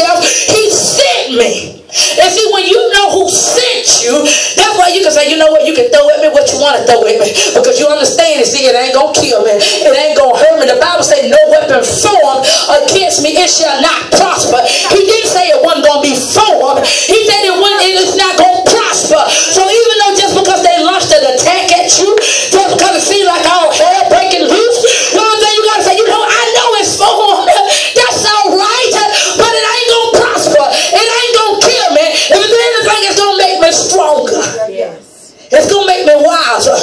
myself. He sent me. And see, when you know who sent you, that's why you can say, you know what, you can throw at me what you want to throw at me. Because you understand it. See, it ain't going to kill me. It ain't going to hurt me. The Bible says no weapon formed against me, it shall not prosper. He didn't say it wasn't going to be formed. He said it's not going to prosper. So even though just because they launched an attack at you, just because it seems like all hell breaking loose, you know what I'm saying? You got to say, you know, I know it's formed. That's all right. But it ain't going to prosper. It ain't going to kill me. If it's anything, it's going to make me stronger. Yes. It's going to make me wiser.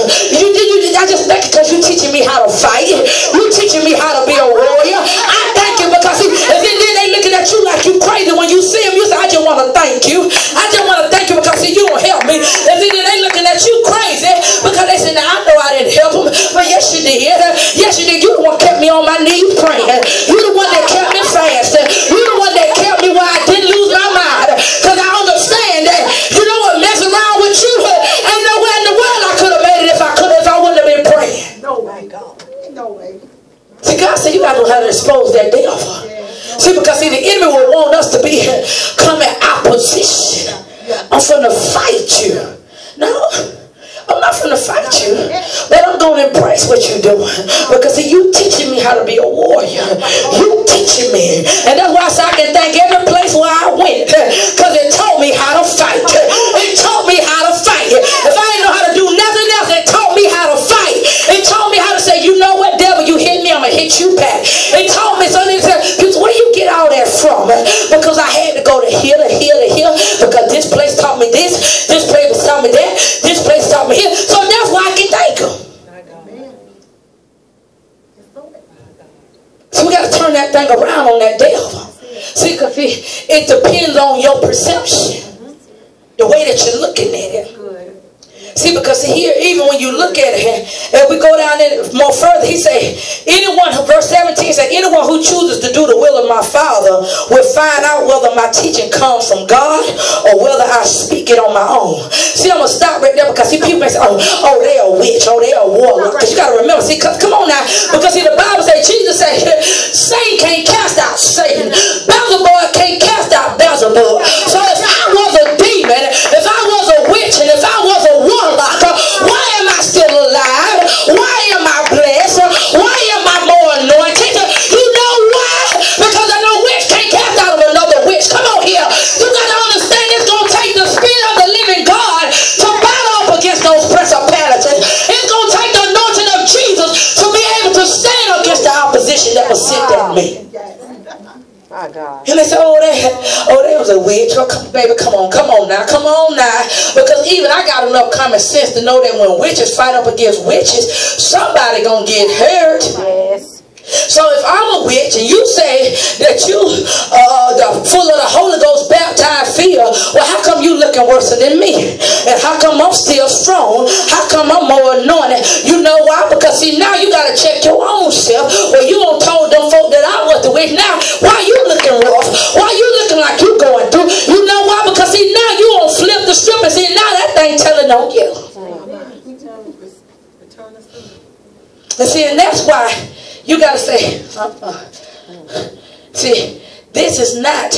I just thank you because you're teaching me how to fight. You're teaching me how to be a warrior. I thank you because and then they looking at you like you crazy. When you see them, you say, I just want to thank you. I just want to thank you because see, you don't help me. And then they looking at you crazy because they say, now I know I didn't help them. But yes, you did. Yes, you did. You the one kept me on my knees praying. You the one that kept me fasting. You the one that kept me where I didn't lose my mind. Because I understand that, you know what, messing around with you, ain't nowhere in the world I could have made it if I wouldn't have been praying. No way, God. No way. See, God said you got to know how to expose that devil. See, because see, the enemy will want us to be come in opposition. I'm going to fight you. No, I'm not going to fight you, but I'm going to embrace what you're doing. Because see, you teaching me how to be a warrior. You teaching me. And that's why I say I can thank every place where I went. Because it taught me how to fight. It taught me how to fight. If I didn't know how to do nothing else, it taught me how to fight. It taught me how to say, you know what, devil, you hit me, I'm going to hit you back. It taught me something. Where you get all that from? Because I had to go to here, to here, to here. Because this place taught me this. This place taught me that. This place taught me here. So that's why I can thank him. So we got to turn that thing around on that devil. See, because it depends on your perception. The way that you're looking at it. See, because here, even when you look at it, and we go down there more further, he said, verse 17 said, anyone who chooses to do the will of my Father will find out whether my teaching comes from God or whether I speak it on my own. See, I'm going to stop right there because see, people may say, oh, they're a witch, oh, they're a warlock. Because you got to remember, see, come on now, because see, the Bible says, Jesus said, Satan can't cast out Satan. Beelzebub can't cast out Beelzebub. So if I was a demon, if I was a witch, and if I was a warlock, why am I still alive? Why am I blessed? Why am I more anointed? You know why? Because I know witch can't cast out of another witch. Come on here. You got to understand it's going to take the Spirit of the living God to battle up against those principalities. It's going to take the anointing of Jesus to be able to stand against the opposition that was sent at me. My God. And they said, oh, that was a witch. Oh, baby, come on now. Because even I got enough common sense to know that when witches fight up against witches, somebody gonna get hurt. Yes. So if I'm a witch and you say that you full of the Holy Ghost baptized filled, well, how come you looking worse than me? And how come I'm still strong? How come I'm more anointed? You know why? Because see, now you got to check your own self. Well, you done told them folk that I was the witch. Now, why you looking rough? Why you looking like you going through? You know why? Because see, now you won't flip the strip and see, now that thing telling on you. And see, and that's why you got to say, see, this is not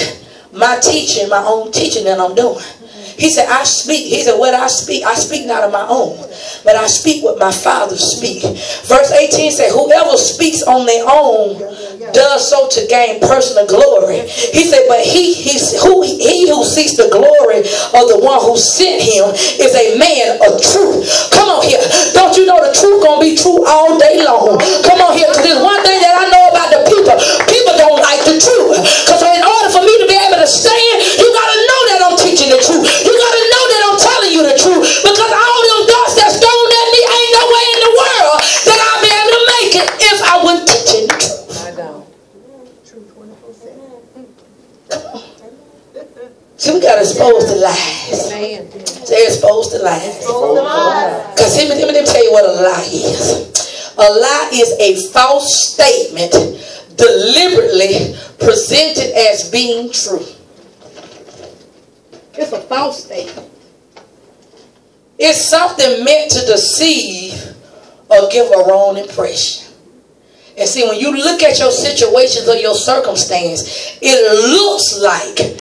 my teaching, my own teaching that I'm doing. He said, I speak. He said, what I speak not of my own, but I speak what my Father speak. Verse 18 said, whoever speaks on their own does so to gain personal glory. He said, but he who seeks the glory of the one who sent him is a man of truth. Come on here. Don't you know the truth gonna be true all day long? Come on here, because there's one thing that I know about the people. People don't like the truth. Because in order for me to be able to stand, you got to know that I'm teaching the truth. You got to know that I'm telling you the truth. Because all them darts that's thrown at me, ain't no way in the world that I'll be able to make it if I wasn't teaching the truth. See, we got to expose the lies. Say expose the lies. Because let me tell you what a lie is. A lie is a false statement deliberately presented as being true. It's a false statement. It's something meant to deceive or give a wrong impression. And see, when you look at your situations or your circumstance, it looks like.